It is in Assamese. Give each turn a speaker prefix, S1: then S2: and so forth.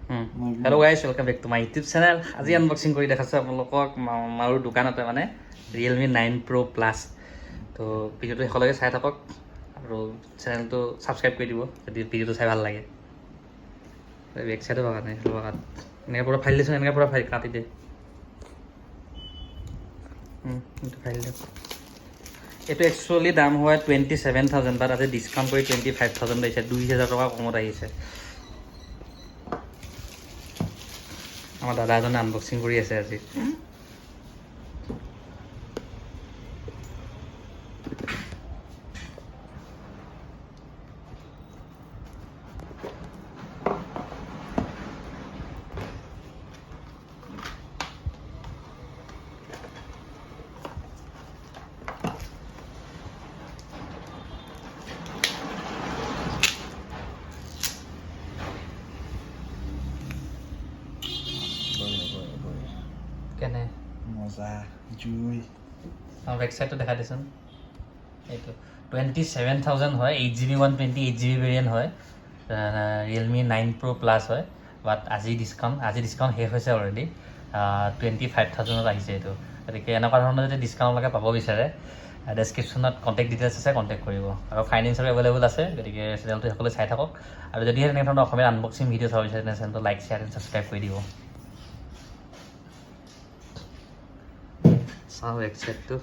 S1: Hello' guys, welcome back to my YouTube channel. আজি আনবক্সিং কৰি দেখাইছোঁ আপোনালোকক মাৰো দোকানতে মানে Realme 9 Pro Plus। তো ভিডিঅ'টো শেষলৈকে চাই থাকক আৰু চেনেলটো ছাবস্ক্ৰাইব কৰি দিব যদি ভিডিঅ'টো চাই ভাল লাগে। বেক চাইডো লগা নাই, লগাত এনেকৈ পূৰা ফাইল দিছোঁ, এনেকৈ পূৰা ফাইল কাটি দিয়ে। এইটো ফাইল দিয়ক। এইটো একচুৱেলি দাম হয় 27,000, বাট আজি ডিছকাউণ্ট কৰি 25,000 আহিছে, 2,000 টকা কমত আহিছে। আমাৰ দাদা এজনে আনবক্সিং কৰি আছে আজি। কেনে
S2: মজা জুই
S1: ৱেবছাইটটো দেখাই দিছোন। এইটো 27,000 হয়, 8GB 128GB ভেৰিয়েণ্ট হয়, Realme 9 Pro Plus হয়। বাট আজি ডিছকাউণ্ট শেষ হৈছে অলৰেডি, 25,000ত আহিছে এইটো। গতিকে এনেকুৱা ধৰণৰ যদি ডিছকাউণ্ট লাগে পাব বিচাৰে, ডেছক্ৰিপশ্যনত কণ্টেক্ট ডিটেইলছ আছে, কণ্টেক্ট কৰিব। আৰু ফাইনেন্সৰ এভেইলেবল আছে, গতিকে চেনেলটো সকলোৱে চাই থাকক। আৰু যদিহে তেনেকুৱা ধৰণৰ অসমীয়া আনবক্সিং ভিডিঅ' চাব বিচাৰে তেনে চেনেলটো লাইক, শ্বেয়াৰ এণ্ড ছাবস্ক্ৰাইব কৰি দিব। চাওঁ ৱেবছাইটটো।